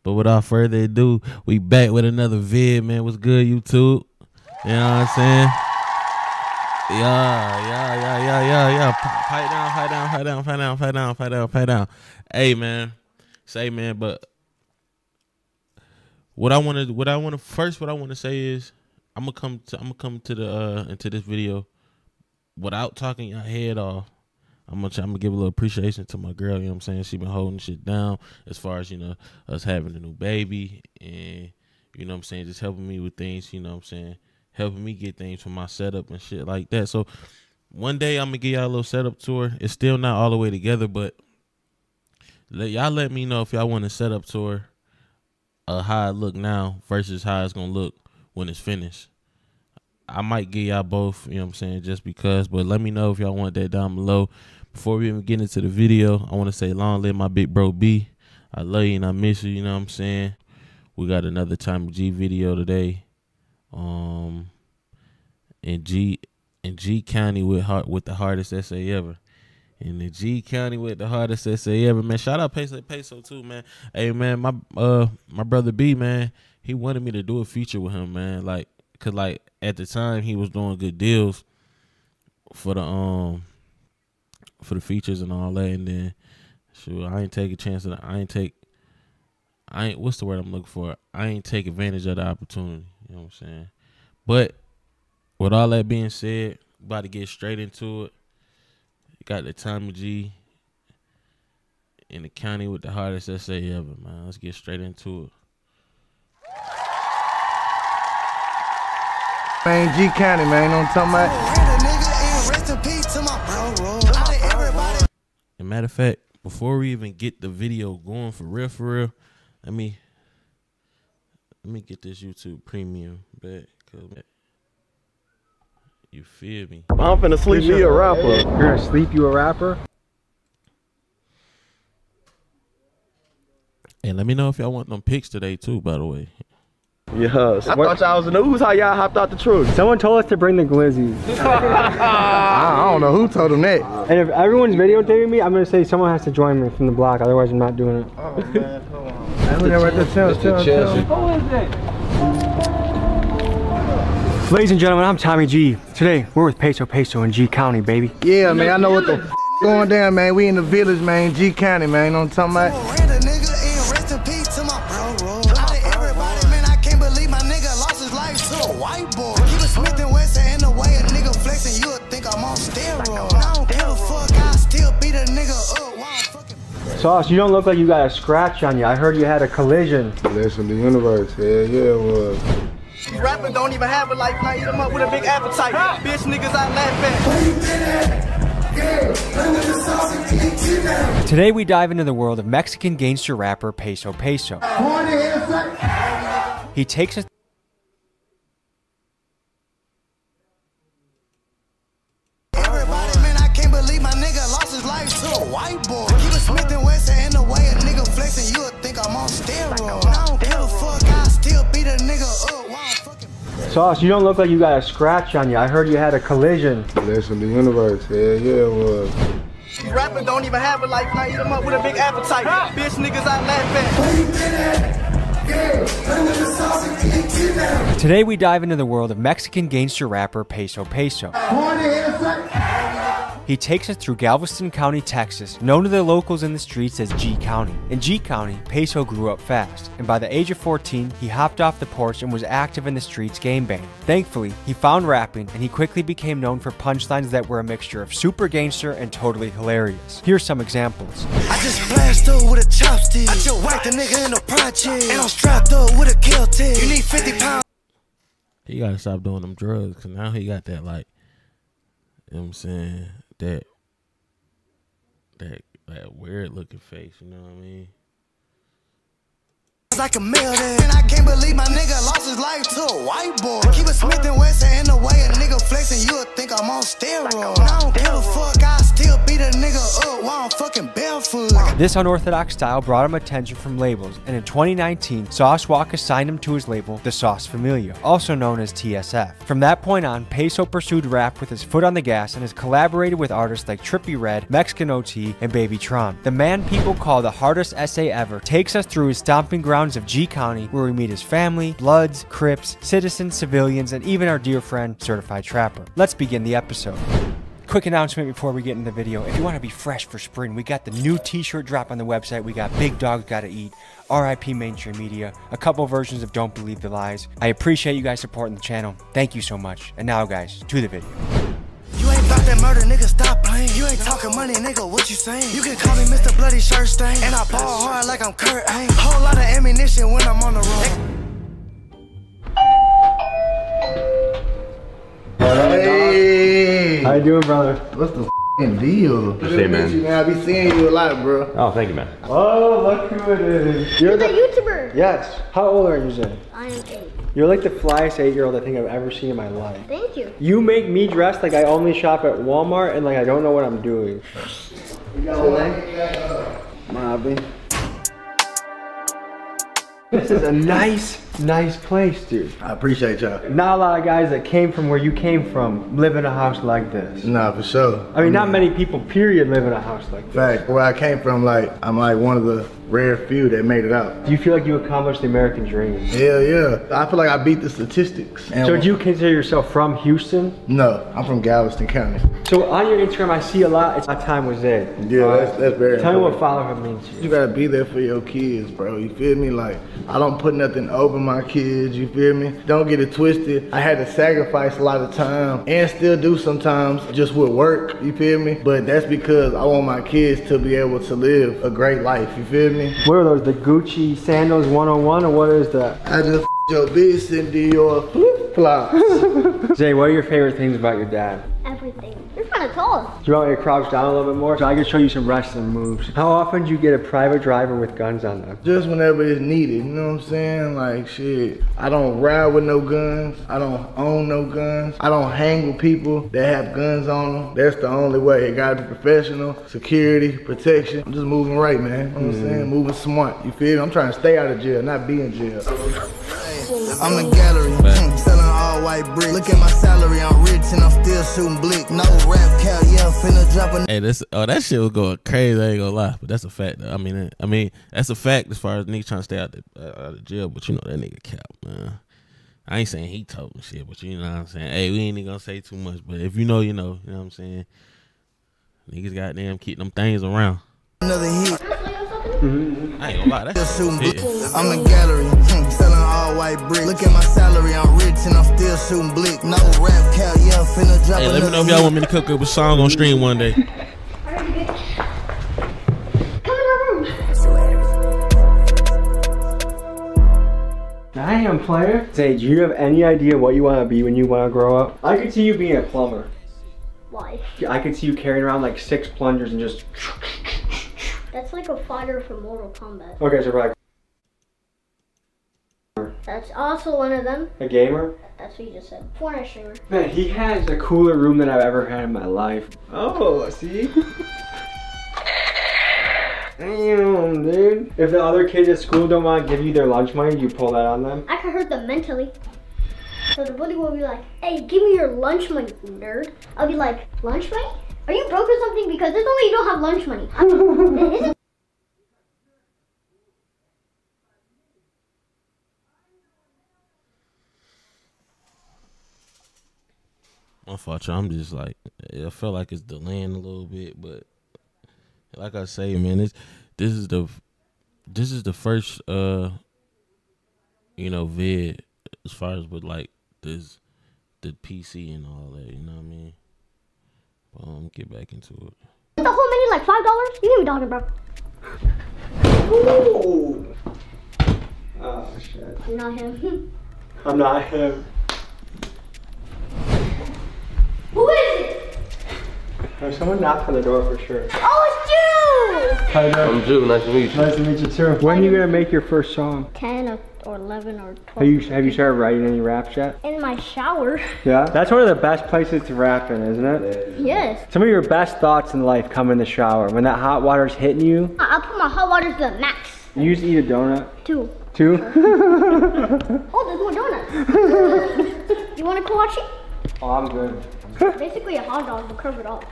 But without further ado, we back with another vid, man. What's good, YouTube? You know what I'm saying? Yeah. Pipe down. Hey, man. Say, man, but what I want to say is I'm gonna come to the into this video without talking your head off. I'm gonna give a little appreciation to my girl, you know what I'm saying? She been holding shit down as far as, you know, us having a new baby and, you know what I'm saying, just helping me with things, you know what I'm saying, helping me get things for my setup and shit like that. So one day I'm gonna give y'all a little setup tour. It's still not all the way together, but y'all let me know if y'all want a setup tour, how it look now versus how it's gonna look when it's finished. I might give y'all both, you know what I'm saying, just because, but let me know if y'all want that down below. Before we even get into the video, I want to say long live my big bro B. I love you and I miss you, you know what I'm saying? We got another Time G video today. In G County with the hardest essay ever. In the G County with the hardest essay ever, man. Shout out Peso too, man. Hey, man, my brother B, man, he wanted me to do a feature with him, man. Like, cause like at the time he was doing good deals for the features and all that, and then shoot, I ain't take a chance. What's the word I'm looking for? I ain't take advantage of the opportunity. You know what I'm saying? But with all that being said, about to get straight into it. You got the Tommy G in the county with the hardest essay ever, man. Let's get straight into it. Man, G County, man, you know what I'm talking about? As a matter of fact, before we even get the video going for real, let me get this YouTube Premium back, cause you feel me? I'm finna sleep me a rapper. You're gonna sleep you a rapper? And let me know if y'all want them pics today too, by the way. Yes. I thought y'all was in the ooze how y'all hopped out the truck. Someone told us to bring the glizzies. I don't know who told them that. And if everyone's videotaping me, I'm gonna say someone has to join me from the block, otherwise I'm not doing it. Oh man, hold on. Who is it? Ladies and gentlemen, I'm Tommy G. Today, we're with Peso in G County, baby. Yeah, man, I know what the f going down, man. We in the village, man, G County, man, you know what I'm talking about? Sauce, you don't look like you got a scratch on you. I heard you had a collision. Listen, the universe, yeah, it was. These rappers don't even have a life, now eat them up with a big appetite. Bitch niggas I laugh at. Today we dive into the world of Mexican gangster rapper Peso. He takes us Sauce, you don't look like you got a scratch on you. I heard you had a collision. Listen, the universe, yeah, it was. These rappers don't even have a life, now eat them up with a big appetite. Bitch niggas I laugh at. Today we dive into the world of Mexican gangster rapper Peso. He takes us through Galveston County, Texas, known to the locals in the streets as G County. In G County, Peso grew up fast, and by the age of 14, he hopped off the porch and was active in the streets game banging. Thankfully, he found rapping, and he quickly became known for punchlines that were a mixture of super gangster and totally hilarious. Here's some examples. I just flashed up with a chopstick. I just whacked a nigga in the project. And I'm strapped up with a kill tag. You need 50 pounds. He gotta stop doing them drugs, cause now he got that, like, you know what I'm saying, that weird looking face, you know what I mean? Like a million, and I can't believe my nigga lost his life to a white boy. Keep it Smith and Wesson in the way a nigga flexing, you would think I'm on steroids. I don't give a fuck, I still beat a nigga up while I'm fucking barefoot. This unorthodox style brought him attention from labels, and in 2019, Sauce Walka signed him to his label, The Sauce Familia, also known as TSF. From that point on, Peso pursued rap with his foot on the gas and has collaborated with artists like Trippie Redd, Mexican OT, and Baby Tron. The man people call the hardest essay ever takes us through his stomping grounds of G County, where we meet his family, Bloods, Crips, citizens, civilians, and even our dear friend, Certified Trapper. Let's begin the episode. Quick announcement before we get into the video. If you want to be fresh for spring, we got the new t-shirt drop on the website. We got Big Dog's Gotta Eat, RIP Mainstream Media, a couple versions of Don't Believe the Lies. I appreciate you guys supporting the channel. Thank you so much. And now guys, to the video. You ain't about that murder, nigga, stop playing. You ain't talking money, nigga, what you saying? You can call me Mr. Bloody Shirt Stain, and I ball hard like I'm Kurt Angle. Whole lot of ammunition when I'm on the road. Hey, How you doing, brother? what's the f***ing deal? Say, man. I be seeing you a lot, bro. Oh, thank you, man. Oh, look who it is. You're The YouTuber. Yes. How old are you, Zay? I am 8. You're like the flyest 8-year-old I think I've ever seen in my life. Thank you. You make me dress like I only shop at Walmart and like I don't know what I'm doing. Mobby. This is a nice place, dude. I appreciate y'all. Not a lot of guys that came from where you came from live in a house like this. Nah, for sure. I mean, not many people, period, live in a house like this. Fact, where I came from, like, I'm like one of the rare few that made it out. Do you feel like you accomplished the American dream? Hell yeah. I feel like I beat the statistics. And So do you consider yourself from Houston? No, I'm from Galveston County. So on your Instagram, I see a lot. It's my time with Zay. Yeah, that's very Tell me what important. fatherhood means to You you. gotta be there for your kids, bro. You feel me? Like, I don't put nothing over my kids, you feel me? Don't get it twisted. I had to sacrifice a lot of time and still do sometimes just with work, you feel me? But that's because I want my kids to be able to live a great life, you feel me? What are those, the Gucci sandals 101 or what is that? I just your bitch and Dior flip-flops. Zay, what are your favorite things about your dad? Everything. You're kind of tall. Do you want me to crouch down a little bit more so I can show you some wrestling moves? How often do you get a private driver with guns on them? Just whenever it's needed, you know what I'm saying? Like, shit, I don't ride with no guns. I don't own no guns. I don't hang with people that have guns on them. That's the only way. It gotta be professional, security, protection. I'm just moving right, man. You know what I'm saying? Moving smart, you feel me? I'm trying to stay out of jail, not be in jail. I'm in gallery, selling all white bricks. Look at my salary, I'm rich and I'm still shooting blick. No rap cow, yeah, finna drop a. Hey, that shit was going crazy. I ain't gonna lie, but that's a fact. I mean, that's a fact as far as niggas trying to stay out of jail. But you know that nigga cap, man. I ain't saying he told me shit, but you know what I'm saying. Hey, we ain't even gonna say too much. But if you know, you know. You know what I'm saying. Niggas goddamn keep them things around. Another hit. I ain't gonna lie, that's Shooting blick. hitting. I'm in gallery, selling all white bricks. Look at my salary, I'm rich and I'm still shooting blick. No rap cow, yeah, finna drop Hey, let me know if y'all want me to cook up a song on stream one day. Alright, bitch. Come in my room. Damn, player. Zay, do you have any idea what you want to be when you want to grow up? I could see you being a plumber. Why? I could see you carrying around like 6 plungers and just... That's like a fighter from Mortal Kombat. Okay, so like That's also one of them. a gamer? That's what you just said. Fortnite streamer. Man, he has a cooler room than I've ever had in my life. Oh, see? Damn, dude. If the other kids at school don't want to give you their lunch money, do you pull that on them? I could hurt them mentally. So the bully will be like, hey, give me your lunch money, nerd. I'll be like, lunch money? Are you broke or something? Because there's no way you don't have lunch money. Isn't My fault, y'all. I'm just like, I feel like it's delaying a little bit, but like I say, man, this is the first you know, vid as far as with like the PC and all that, you know what I mean? Get back into it. the whole menu like $5? You hear me talking, bro. Ooh. Oh, shit. I'm not him. I'm not him. Who is it? There's someone knocked on the door for sure. Oh, How you doing? I'm Drew. Nice to meet you. Nice to meet you too. When are you gonna make your first song? 10 or 11 or 12. Have you started writing any raps yet? In my shower. Yeah? That's one of the best places to rap in, isn't it? Yes. Some of your best thoughts in life come in the shower. When that hot water's hitting you. I'll put my hot water to the max. You used to eat a donut? 2. 2? Oh, there's more donuts. You want a kolache? Oh, I'm good. Basically a hot dog, but curve it up.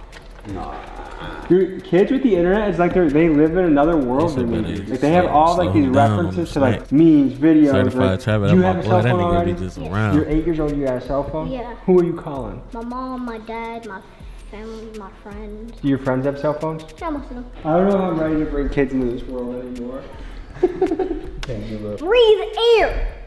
Dude, kids with the internet, it's like they live in another world than we do. Like they have all like these references to like memes, videos. Certified like, do you have a cell phone already? Around. You're 8 years old, you got a cell phone? Yeah. Who are you calling? My mom, my dad, my family, my friends. Do your friends have cell phones? Yeah, most of them. I don't know if I'm ready to bring kids into this world anymore. Breathe air.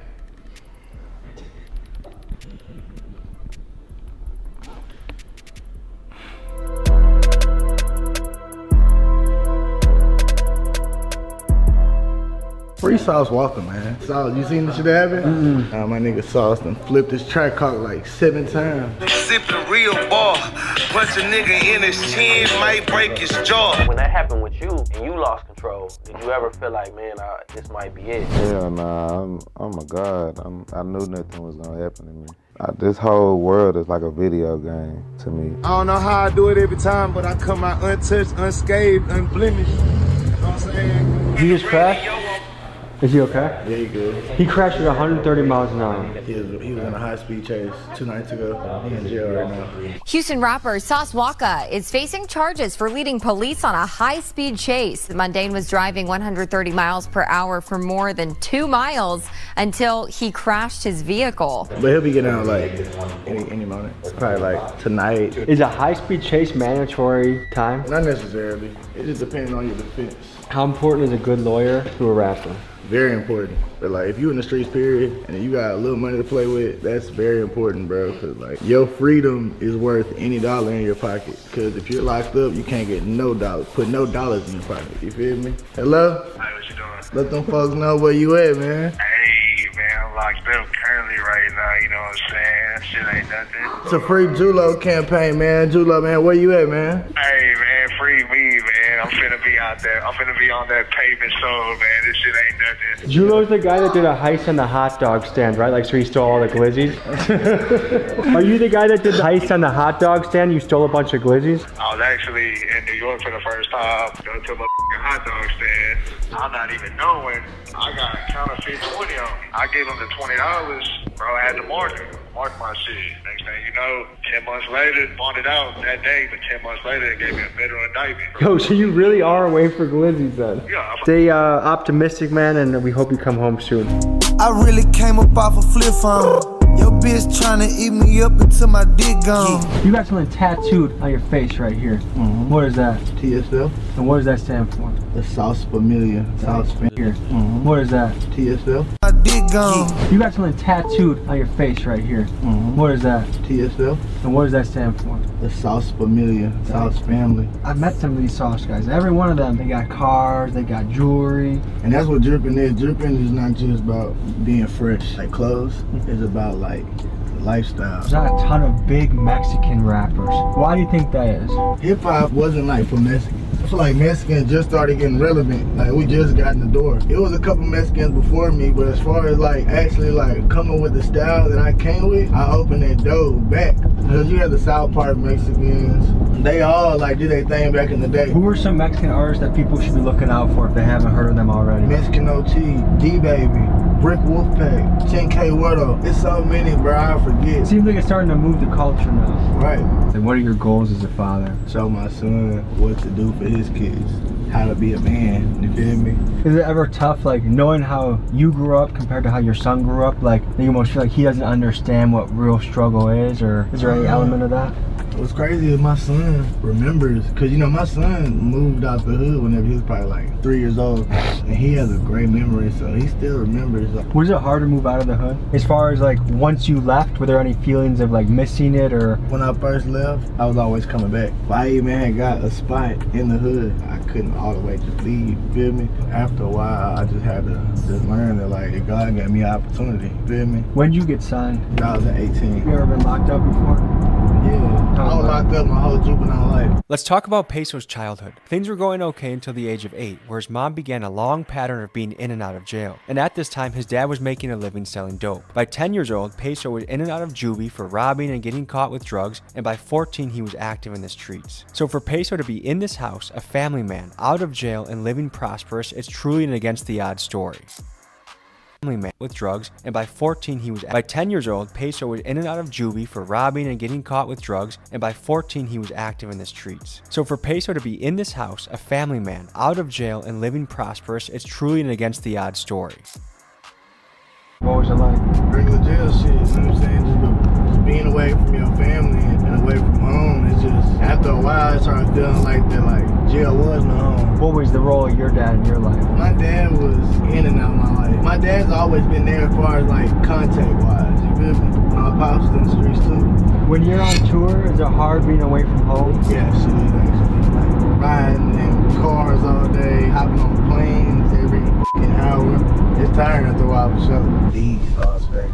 Free Sauce Walker, man. Sauce, you seen this shit happen? My nigga Sauce done flipped his track cock like 7 times. Sipping real ball. Punch a nigga in his chin, might break his jaw. When that happened with you and you lost control, did you ever feel like, man, this might be it? Hell nah, oh my God, I knew nothing was gonna happen to me. This whole world is like a video game to me. I don't know how I do it every time, but I come out untouched, unscathed, unblemished. You know what I'm saying? He just crashed? Is he okay? Yeah, he good. He crashed at 130 miles an hour. He was in a high-speed chase 2 nights ago. He in jail right now. Houston rapper Sauce Walker is facing charges for leading police on a high-speed chase. The Mundane was driving 130 miles per hour for more than 2 miles until he crashed his vehicle. But he'll be getting out like any moment. Probably like tonight. Is a high-speed chase mandatory time? Not necessarily. It just depends on your defense. How important is a good lawyer to a rapper? Very important. But like if you in the streets period and you got a little money to play with, that's very important, bro. Cause like your freedom is worth any dollar in your pocket. Cause if you're locked up, you can't get no dollars. Put no dollars in your pocket. You feel me? Hello? Hey, what you doing? Let them folks know where you at, man. Hey, man, I'm locked up currently right now, you know what I'm saying? Shit ain't nothing. It's a free Julo campaign, man. Julo, man, where you at, man? Hey, man, free me, man. I'm finna be out there. I'm finna be on that pavement soul, man. This shit ain't nothing. Julo's the guy that did a heist on the hot dog stand, right? Like, so he stole all the glizzies? Are you the guy that did the heist on the hot dog stand? You stole a bunch of glizzies? I was actually in New York for the first time. Go to my hot dog stand. I'm not even knowing. I got a counterfeit 20 on me. I gave him the $20. Bro, I had to mark my shit. Next thing you know, 10 months later, bought it out that day, but 10 months later, it gave me a federal indictment. Yo, so you really are away for glizzies then? Yeah. Stay optimistic, man, and we hope you come home soon. I really came up off a flip phone. Your bitch tryna eat me up until my dick gone. You got something tattooed on your face right here. What is that? TSL. And what does that stand for? The Sauce Familia. Sauce Here. What is that? TSL. My dick gone. You got something tattooed on your face right here. What is that? TSL. And what does that stand for? The Sauce Familia. Sauce Family. I've met some of these sauce guys. Every one of them, they got cars, they got jewelry. And that's what dripping is. Dripping is not just about being fresh, like clothes. It's about like lifestyle. There's not a ton of big Mexican rappers. Why do you think that is? Hip hop wasn't like for Mexicans. I feel like Mexicans just started getting relevant. Like we just got in the door. It was a couple Mexicans before me, but as far as like actually like coming with the style that I came with, I opened that door back. Because you had the South Park Mexicans. They all like did their thing back in the day. Who are some Mexican artists that people should be looking out for if they haven't heard of them already? Mexican OT, D-Baby, Brick Wolfpack, 10K Weirdo. It's so many, bro, I forget. It seems like it's starting to move the culture now. Right. And what are your goals as a father? Show my son what to do for his kids. How to be a man, you feel me? Is it ever tough, like, knowing how you grew up compared to how your son grew up? Like, you almost feel like he doesn't understand what real struggle is, or is there any element of that? What's crazy is my son remembers, because you know my son moved out the hood whenever he was probably like 3 years old, and he has a great memory, so he still remembers. Was it hard to move out of the hood? As far as like once you left, were there any feelings of like missing it, or? When I first left, I was always coming back. If I even had got a spot in the hood, I couldn't all the way just leave, you feel me? After a while, I just had to just learn that like God gave me an opportunity, you feel me? When did you get signed? I was at 18. You ever been locked up before? Yeah, I was locked up my whole juvenile life. Let's talk about Peso's childhood. Things were going okay until the age of 8, where his mom began a long pattern of being in and out of jail. And at this time, his dad was making a living selling dope. By 10 years old, Peso was in and out of juvie for robbing and getting caught with drugs, and by 14, he was active in the streets. So for Peso to be in this house, a family man, out of jail and living prosperous, it's truly an against the odds story. Family man with drugs, and by 14 he was by 10 years old, Peso was in and out of juvie for robbing and getting caught with drugs, and by 14 he was active in the streets. So for Peso to be in this house, a family man, out of jail and living prosperous, it's truly an against the odds story. What was it like? Regular jail shit, you know what I'm saying? Just being away from your family and away from home, it's just, after a while I started feeling like that, like, jail was my home. What was the role of your dad in your life? My dad was in and out of my life. My dad's always been there as far as, like, contact-wise, you feel me? My pops in the streets, too. When you're on tour, is it hard being away from home? Yeah, shit is actually. Like, riding in cars all day, hopping on planes every hour. It's tiring after a while, for sure. These thoughts back.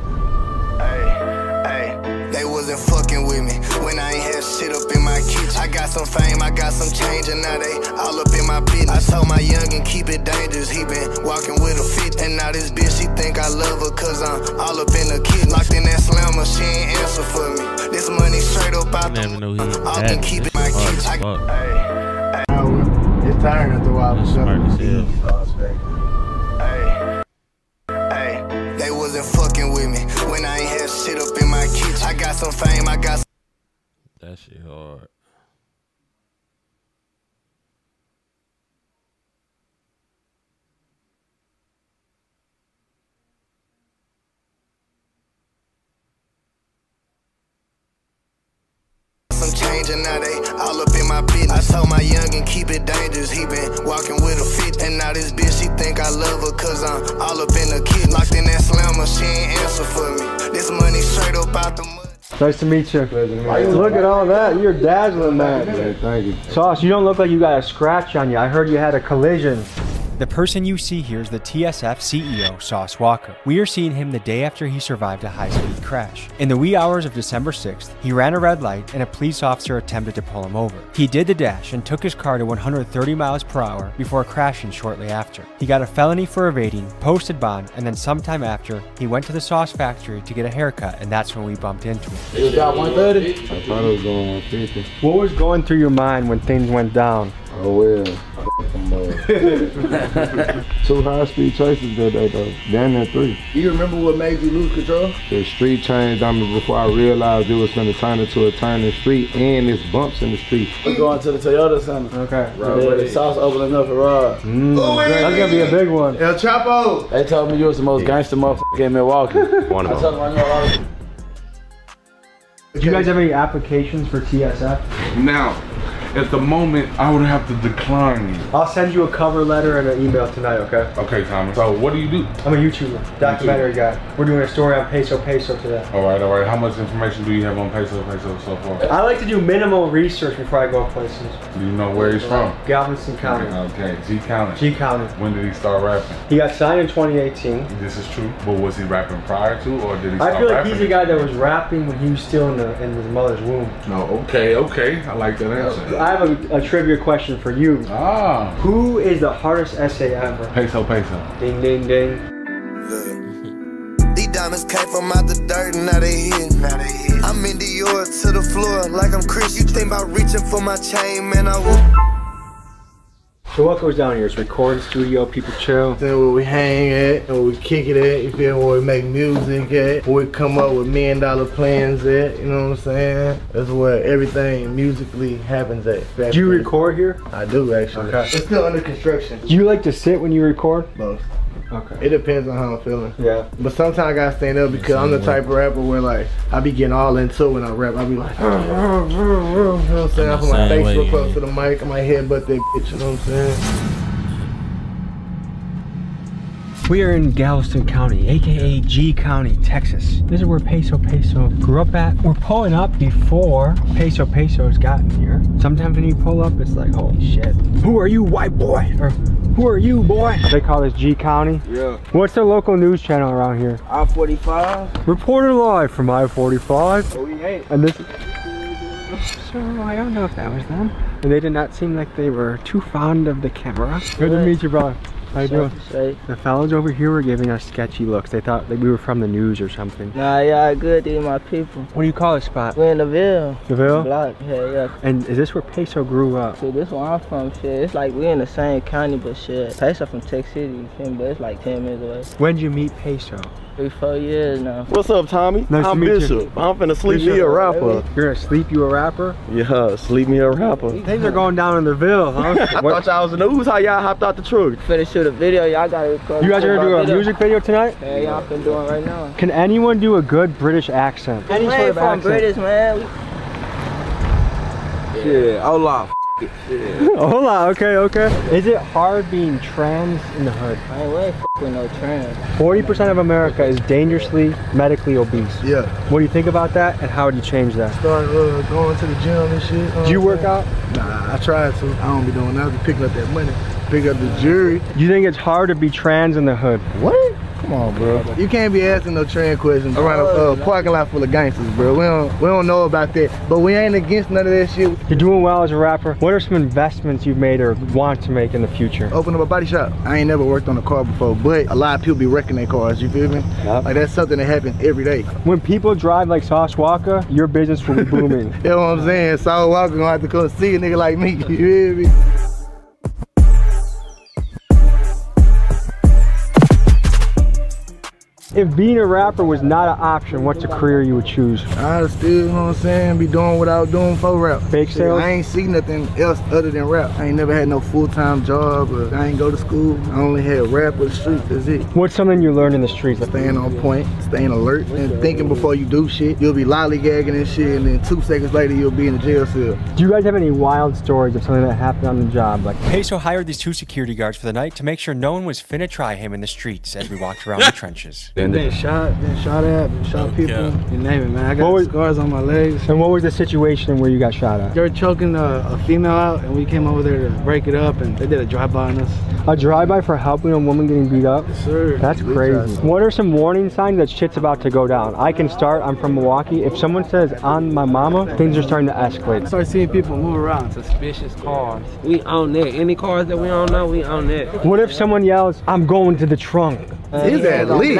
They wasn't fucking with me when I ain't had shit up in my kitchen. I got some fame, I got some change, and now they all up in my business. I told my youngin' keep it dangerous, he been walking with a fit. And now this bitch, she think I love her cause I'm all up in the kit. Locked in that slammer, she ain't answer for me. This money straight up out the all can keep it my kids. It's tiring after a while, for sure. They wasn't fucking with me when I ain't had shit up in my kitchen. I got some fame, I got that shit hard. some change and now they all up in my business. I told my youngin' keep it dangerous, he been walking with a fit. And now this bitch, she think I love her cause I'm all up in the kit. Locked in that slammer, she ain't answer for me. This money straight up out the mud. Nice to meet you. Look at all that. You're dazzling, man. Yeah, thank you. Sauce, you don't look like you got a scratch on you. I heard you had a collision. The person you see here is the TSF CEO, Sauce Walker. We are seeing him the day after he survived a high-speed crash. In the wee hours of December 6th, he ran a red light and a police officer attempted to pull him over. He did the dash and took his car to 130 miles per hour before crashing shortly after. He got a felony for evading, posted bond, and then sometime after, he went to the sauce factory to get a haircut, and that's when we bumped into him. It was about 130? I thought it was going 150. What was going through your mind when things went down? Oh well. Two high-speed chases that day though. Down there 3. You remember what made you lose control? The street changed on me before I realized it was going to turn into a turning street, and it's bumps in the street. We're going to the Toyota Center. Okay. The sauce opening up for Rod. That's gonna be a big one. El Chapo. They told me you was the most gangster motherfucker in Milwaukee. One of them. Do you guys have any applications for TSF? Now, at the moment, I would have to decline you. I'll send you a cover letter and an email tonight, okay? Okay, Thomas. So, what do you do? I'm a YouTuber, documentary guy. We're doing a story on Peso today. All right, all right. How much information do you have on Peso so far? I like to do minimal research before I go places. Do you know where he's from? Galveston County. Okay, G County. G County. When did he start rapping? He got signed in 2018. This is true. But was he rapping prior to, or did he start rapping? I feel like rapping? he's the guy that was rapping when he was still in his mother's womb. No, okay. I like that answer. I have a trivia question for you. Ah. Who is the hardest essay ever? Peso. Ding, ding, ding. These diamonds came from out the dirt and now they hidden. I'm in Dior to the floor like I'm Chris. You think about reaching for my chain, man, I will. So what goes down here? It's recording studio, people chill. Then where we hang at, and where we kick it at, you feel me? Where we make music at, where we come up with $1 million plans at, you know what I'm saying? That's where everything musically happens at. Do you record here? I do, actually. Okay. It's still under construction. Do you like to sit when you record? Both. Okay. It depends on how I'm feeling. Yeah. But sometimes I gotta stand up because I'm the type of rapper where like I be getting all into it when I rap. I be like, you know what I'm saying? I put my face real close to the mic. I might headbutt that bitch, you know what I'm saying? We are in Galveston County, aka G County, Texas. This is where Peso grew up at. We're pulling up before Peso's gotten here. Sometimes when you pull up, it's like, holy shit. Who are you, white boy? Or who are you, boy? They call this G County. Yeah. What's the local news channel around here? I-45. Reporter live from I-45. Oh, we ain't. And this. So I don't know if that was them. And they did not seem like they were too fond of the camera. Good to meet you, brother. How you doing? The fellas over here were giving us sketchy looks. They thought that we were from the news or something. Nah, yeah, good, these my people. What do you call this spot? We're in the Ville. The Ville? Block, yeah. And is this where Peso grew up? See, this where I'm from, shit. It's like we in the same county, but shit. Peso from Texas City, you feel me? But it's like 10 minutes away. When'd you meet Peso? 3-4 years now. What's up, Tommy? Nice to meet Bishop. you. I'm finna sleep me a rapper. You're gonna sleep you a rapper? Yeah, sleep me a rapper. Things are going down in the Ville, huh? I thought y'all was in the news. How y'all hopped out the truck? Finna shoot a video, y'all gotta record. You guys are gonna do a music video tonight? Yeah, y'all been doing right now. Can anyone do a good British accent? Any sort of accent? British, man. Yeah, hola. Hola, okay. Is it hard being trans in the hood? I ain't way with no trans. 40% of America is dangerously medically obese. Yeah. What do you think about that, and how would you change that? Start going to the gym and shit. Do you work out? Nah, I tried to. I don't be doing that. I be picking up that money. Pick up the jury. Do you think it's hard to be trans in the hood? What? Come on, bro. You can't be asking no trans questions around a parking lot full of gangsters, bro. We don't know about that, but we ain't against none of that shit. You're doing well as a rapper. What are some investments you've made or want to make in the future? Open up a body shop. I ain't never worked on a car before, but a lot of people be wrecking their cars, you feel me? Yep. Like that's something that happens every day. When people drive like Sauce Walker, your business will be booming. You know what I'm saying? Sauce Walker gonna have to come see a nigga like me, you feel me? If being a rapper was not an option, what's a career you would choose? I'd still, you know what I'm saying, be doing what I was doing for rap. Fake sales? I ain't see nothing else other than rap. I ain't never had no full-time job, or I ain't go to school. I only had rap or the streets, that's it. What's something you learned in the streets? Staying on point, staying alert, and thinking before you do shit. You'll be lollygagging and shit, and then 2 seconds later, you'll be in the jail cell. Do you guys have any wild stories of something that happened on the job? Like Peso hired these 2 security guards for the night to make sure no one was finna try him in the streets as we walked around the trenches. Been shot at, shot people, you name it, man. I got scars on my legs. And what was the situation where you got shot at? They were choking a female out, and we came over there to break it up, and they did a drive-by on us. A drive-by for helping a woman getting beat up? Yes, sir. That's crazy. What are some warning signs that shit's about to go down? I can start, I'm from Milwaukee. If someone says on my mama, things are starting to escalate. I start seeing people move around. Suspicious cars. We own that. Any cars that we own now, we own that. What if someone yells, I'm going to the trunk? Is that lit?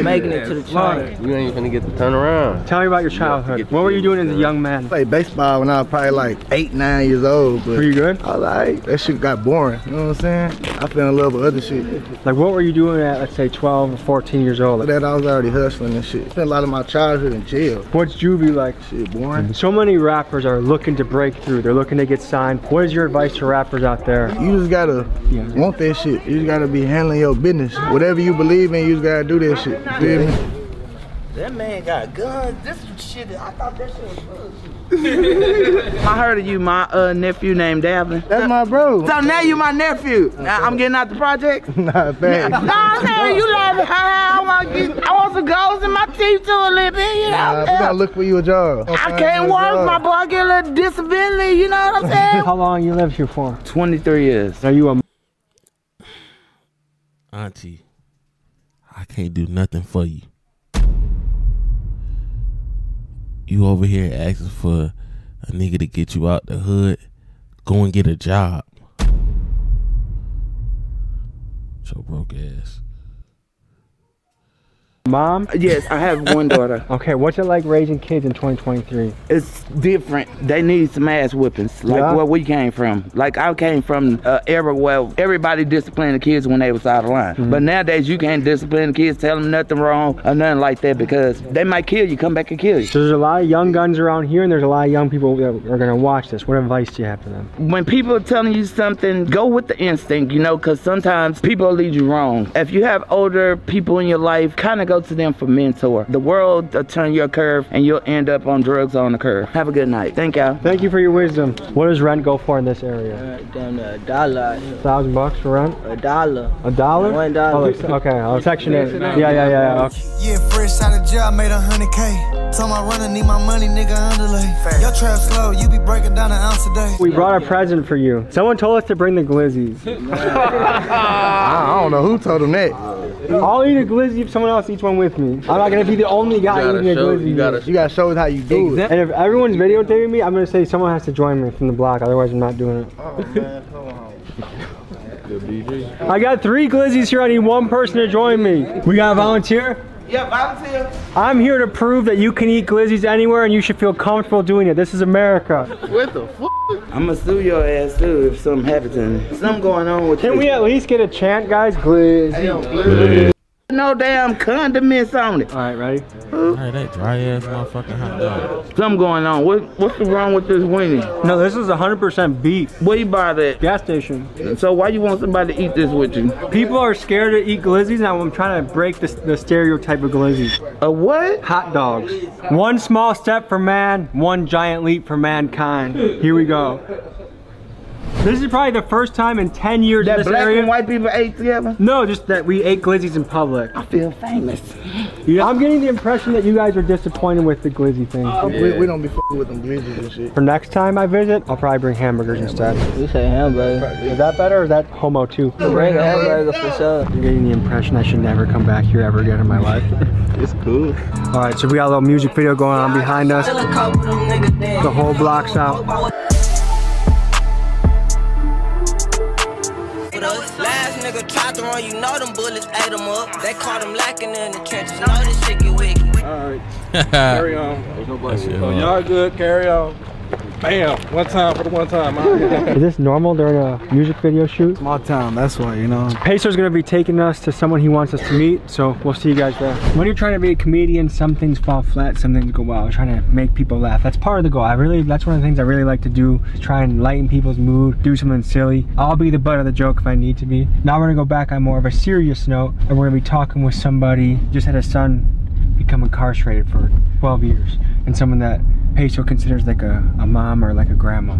Making it to the trunk. You ain't gonna get to turn around. Tell me about your childhood. What were you doing as a young man? I played baseball when I was probably like 8, 9 years old. But were you good? I was like, that shit got boring. You know what I'm saying? I fell in love with other shit. Like what were you doing at, let's say, 12 or 14 years old? That I was already hustling and shit. Spent a lot of my childhood in jail. What's juvie like? Shit, boring. So many rappers are looking to break through. They're looking to get signed. What is your advice to rappers out there? You just gotta want that shit. You just gotta be handling your business. Whatever you believe in, you just gotta do that shit. You feel me? That man got guns. This shit, I thought that shit was bullshit. I heard of you, my nephew named Davin. That's my bro. So now you my nephew. Now I'm getting out the project. Nah, thanks. No, I'm saying you laughing. I want some goals in my teeth too a little bit, you know. We gotta look for you a job. I can't work, my boy. I get a little disability, you know what I'm saying? How long you lived here for? 23 years. Are you a auntie? I can't do nothing for you. You over here asking for a nigga to get you out the hood. Go and get a job. So broke ass. Mom? Yes, I have one daughter. Okay, what's it like raising kids in 2023? It's different. They need some ass whippings, like where we came from. Like I came from an era where everybody disciplined the kids when they was out of line. But nowadays you can't discipline the kids, tell them nothing wrong or nothing like that because they might kill you, come back and kill you. So there's a lot of young guns around here and there's a lot of young people that are gonna watch this. What advice do you have for them? When people are telling you something, go with the instinct, you know, because sometimes people will lead you wrong. If you have older people in your life, kind of go to them for mentor. The world will turn your curve and you'll end up on drugs on the curve. Have a good night. Thank y'all. Thank you for your wisdom. What does rent go for in this area? Down to $1. $1,000 for rent? $1. $1? $1. Oh, okay, I'll section it. Yeah. Okay. Yeah, fresh out of jail, made 100K. Told my runner need my money, nigga, underlay. Your trap slow, you be breaking down an ounce a day. We brought a present for you. Someone told us to bring the glizzies. I don't know who told them that. I'll eat a glizzy if someone else eats one with me. I'm not gonna be the only guy eating a glizzy. You gotta show us how you do it. And if everyone's videotaping me, I'm gonna say someone has to join me from the block, otherwise I'm not doing it. Oh man, come on. I got 3 glizzies here, I need 1 person to join me. We got a volunteer? Yeah, volunteer. I'm here to prove that you can eat glizzies anywhere and you should feel comfortable doing it. This is America. What the fuck? I'm gonna sue your ass too if something happens to me. Something going on with you. Can we at least get a chant, guys? Glizzy. Hey, yo, glizzy. No damn condiments on it. All right, ready? Alright, that dry ass motherfucking hot dog. Something going on. What's wrong with this weenie? No, this is 100% beef. Where you buy that? Gas station. So why you want somebody to eat this with you? People are scared to eat glizzies, and I'm trying to break the stereotype of glizzies. A what? Hot dogs. 1 small step for man, 1 giant leap for mankind. Here we go. This is probably the first time in 10 years that in this black area. and white people ate together? No, just that we ate glizzies in public. I feel famous. Yeah, I'm getting the impression that you guys are disappointed with the glizzy thing. We don't be f***ing with them glizzies and shit. For next time I visit, I'll probably bring hamburgers instead. You say hamburger. Is that better or is that homo too? Bring a hamburger for sure. I'm getting the impression I should never come back here ever again in my life. It's cool. All right, so we got a little music video going on behind us. The whole block's out. Last nigga tried to run, you know them bullets ate them up. They caught him lacking in the trenches, know this shit get wicked. Alright, carry on. So y'all good, carry on. Bam, one time for the one time. Is this normal during a music video shoot? Small town, that's why, you know. Peso's gonna be taking us to someone he wants us to meet, so we'll see you guys there. When you're trying to be a comedian, some things fall flat, some things go well. Trying to make people laugh. That's part of the goal. That's one of the things I really like to do, is try and lighten people's mood, do something silly. I'll be the butt of the joke if I need to be. Now we're gonna go back on more of a serious note, and we're gonna be talking with somebody who just had a son become incarcerated for 12 years, and someone that Peso considers like a mom or like a grandma.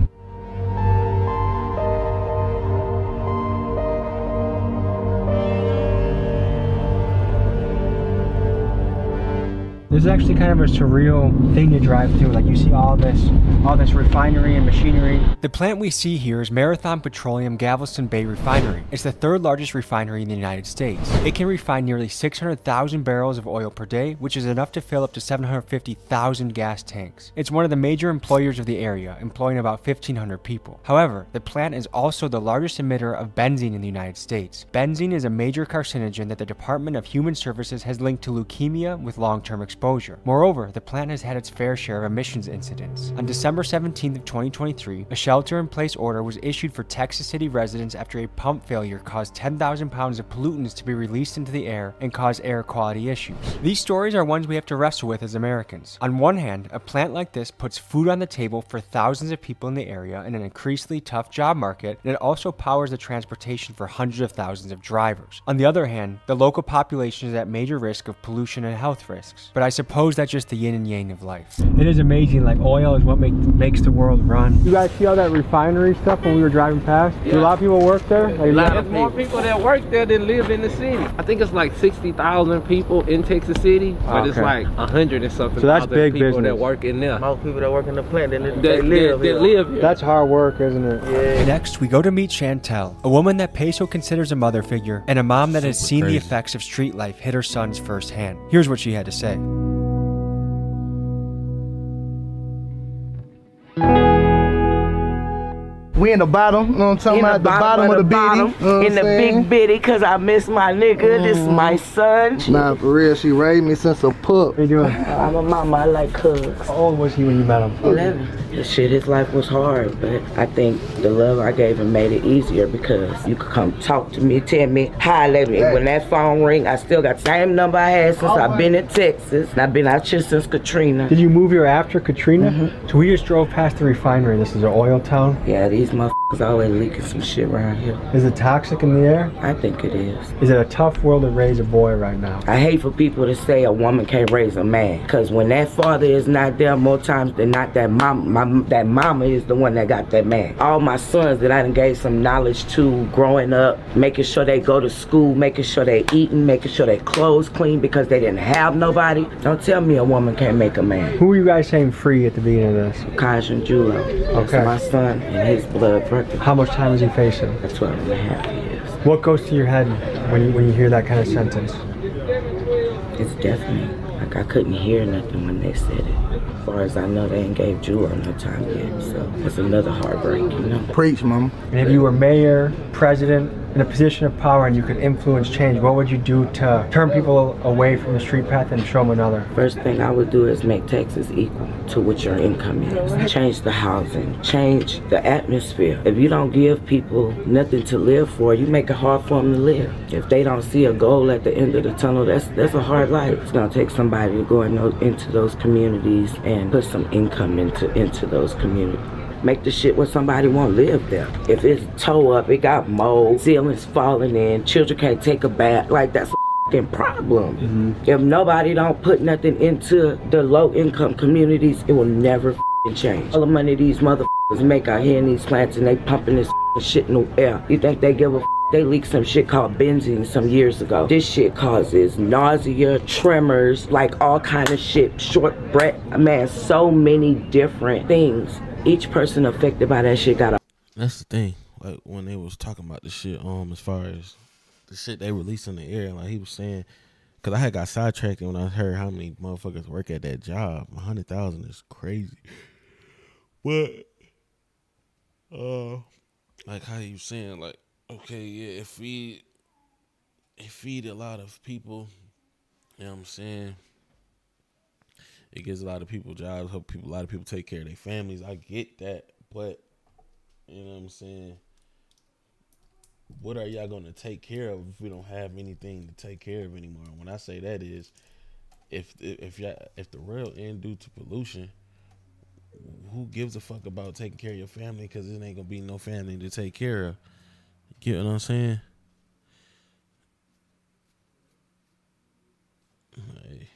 This is actually kind of a surreal thing to drive through. Like you see all this refinery and machinery. The plant we see here is Marathon Petroleum Galveston Bay Refinery. It's the 3rd largest refinery in the United States. It can refine nearly 600,000 barrels of oil per day, which is enough to fill up to 750,000 gas tanks. It's one of the major employers of the area, employing about 1,500 people. However, the plant is also the largest emitter of benzene in the United States. Benzene is a major carcinogen that the Department of Human Services has linked to leukemia with long-term exposure. Moreover, the plant has had its fair share of emissions incidents. On December 17th of 2023, a shelter-in-place order was issued for Texas City residents after a pump failure caused 10,000 pounds of pollutants to be released into the air and caused air quality issues. These stories are ones we have to wrestle with as Americans. On one hand, a plant like this puts food on the table for thousands of people in the area in an increasingly tough job market, and it also powers the transportation for hundreds of thousands of drivers. On the other hand, the local population is at major risk of pollution and health risks. But I suppose that's just the yin and yang of life. It is amazing, like oil is what makes the world run. You guys see all that refinery stuff when we were driving past? Yeah. Do a lot of people work there? Like, there's more people that work there than live in the city. I think it's like 60,000 people in Texas City, but it's like 100 and something. So that's big people business. that work in there. Most people that work in the plant, they live here. That's hard work, isn't it? Yeah. Next, we go to meet Chantel, a woman that Peso considers a mother figure, and a mom that has seen the effects of street life hit her sons firsthand. Here's what she had to say. We in the bottom, you know what I'm talking about? The bottom of the bitty. You know in the big bitty, cause I miss my nigga. This is my son. Nah, for real, she raised me since a pup. How you doing? I'm a mama, I like hugs. How old was he when you met him? 11. Shit, his life was hard, but I think the love I gave him made it easier because you could come talk to me, tell me hi, lady. And when that phone ring, I still got the same number I had since I've been in Texas. And I've been out here since Katrina. Did you move here after Katrina? So we just drove past the refinery. This is an oil town? Yeah, these motherfuckers always leaking some shit around here. Is it toxic in the air? I think it is. Is it a tough world to raise a boy right now? I hate for people to say a woman can't raise a man. Because when that father is not there, more times than not, that mama is the one that got that man. All my sons that I done gave some knowledge to growing up, making sure they go to school, making sure they eating, making sure their clothes clean because they didn't have nobody. Don't tell me a woman can't make a man. Who were you guys saying free at the beginning of this? Kaj and Julo. That's my son and his blood brother. How much time is he facing? 12 and a half years. What goes to your head when you hear that kind of sentence? It's definitely, like I couldn't hear nothing when they said it. As far as I know, they ain't gave Jewel no time yet, so it's another heartbreak, you know? Preach, mama. And if you were mayor, president, in a position of power and you could influence change, what would you do to turn people away from the street path and show them another? First thing I would do is make Texas equal to what your income is. Change the housing, change the atmosphere. If you don't give people nothing to live for, you make it hard for them to live. If they don't see a goal at the end of the tunnel, that's a hard life. It's gonna take somebody to go into those communities and put some income into those communities. Make the shit where somebody won't live there. If it's toe up, it got mold, ceilings falling in, children can't take a bath, like that's a fucking problem. If nobody don't put nothing into the low income communities, it will never change. All the money these motherfuckers make out here in these plants and they pumping this shit in the air. You think they give a They leaked some shit called benzene some years ago. This shit causes nausea, tremors, like all kind of shit, short breath, man, so many different things. Each person affected by that shit got a... That's the thing. Like when they was talking about the shit, as far as the shit they released in the air, like he was saying, cause I had got sidetracked when I heard how many motherfuckers work at that job. 100,000 is crazy. But like how you saying, like, okay, yeah, it feed a lot of people. You know what I'm saying? It gives a lot of people jobs. Help people. A lot of people take care of their families. I get that, but you know what I'm saying? What are y'all gonna take care of if we don't have anything to take care of anymore? When I say that is, if the real end due to pollution, who gives a fuck about taking care of your family? Because it ain't gonna be no family to take care of. You know what I'm saying? Hey.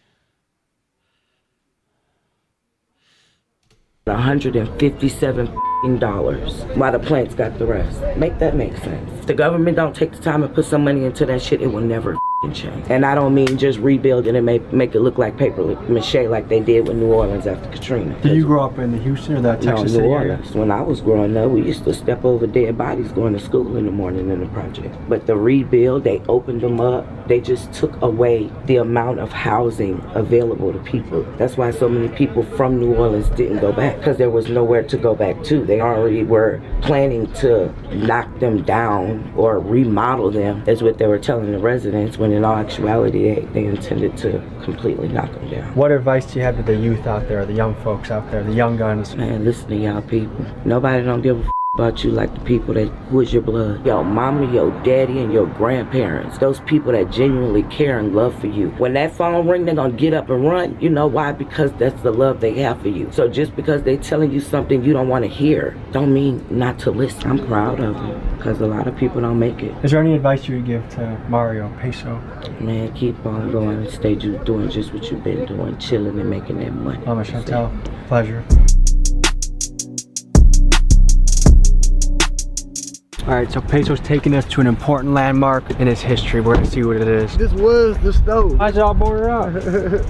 $157 while the plants got the rest. Make that make sense. If the government don't take the time and put some money into that shit, it will never change. And I don't mean just rebuild it and make it look like paper mache like they did with New Orleans after Katrina. Did you grow up in the Houston or that Texas New City Orleans. When I was growing up, we used to step over dead bodies going to school in the morning in the project. But the rebuild, they opened them up. They just took away the amount of housing available to people. That's why so many people from New Orleans didn't go back, because there was nowhere to go back to. They already were planning to knock them down or remodel them, is what they were telling the residents, when in all actuality they intended to completely knock them down. What advice do you have to the youth out there, the young folks out there, the young guns? Man, listen to y'all people. Nobody don't give a f about you like the people who is your blood. Your mama, your daddy, and your grandparents. Those people that genuinely care and love for you. When that phone ring, they're gonna get up and run. You know why? Because that's the love they have for you. So just because they telling you something you don't want to hear, don't mean not to listen. I'm proud of them, because a lot of people don't make it. Is there any advice you would give to Mario, Peso? Man, keep on going and stay doing just what you've been doing, chilling and making that money. Mama Chantel, pleasure. Alright, so Peso's taking us to an important landmark in his history. We're gonna see what it is. This was the stove. Why's it all boarded up?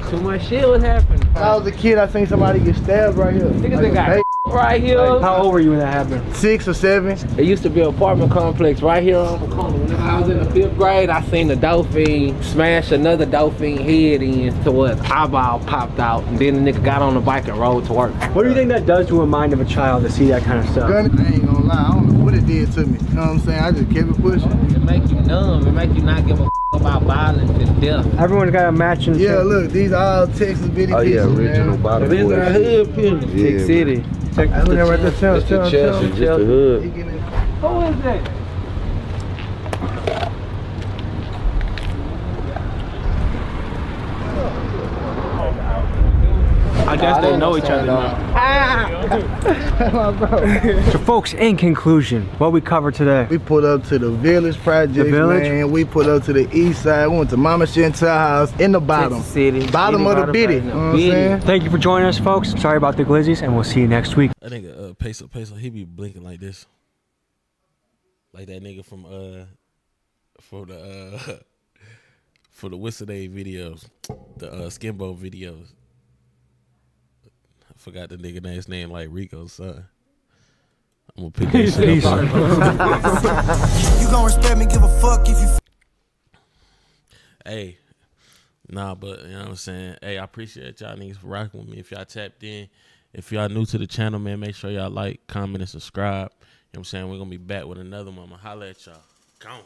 Too much shit was happening. When I was a kid, I seen somebody get stabbed right here. Niggas like got right here. Like, how old were you when that happened? 6 or 7. It used to be an apartment complex right here on the corner. When I was in the 5th grade, I seen the dolphin smash another dolphin head in to what eyeball popped out, and then the nigga got on the bike and rode to work. What do you think that does to a mind of a child to see that kind of stuff? I ain't gonna lie, I don't know what it did to me. You know what I'm saying? I just kept it pushing. It make you numb. It make you not give a f about violence and death. Everyone's got a matching. Yeah, look, these are all Texas video Oh yeah, pictures, original bottom. This is our hood picture. Yeah, Tech City. That's what right there. Tell. Just the hood. Who is that? I guess they know each other now. So folks, in conclusion, what we covered today? We pulled up to the Village Project, The Village? man. We pulled up to the east side. We went to Mama Chantel house in the bottom. Texas City. Bottom of the bitty. You know what I'm saying? Thank you for joining us, folks. Sorry about the glizzies, and we'll see you next week. I think Peso, he be blinking like this, like that nigga from for the Whistle Day videos, the Skimbo videos. I forgot the nigga name's name, like Rico's son. I'm gonna pick that shit up. You gon' respect me, give a fuck if you. Hey, nah, but you know what I'm saying? Hey, I appreciate y'all niggas for rocking with me. If y'all tapped in, if y'all new to the channel, man, make sure y'all like, comment, and subscribe. You know what I'm saying? We're gonna be back with another one. I'm gonna holler at y'all. Gone.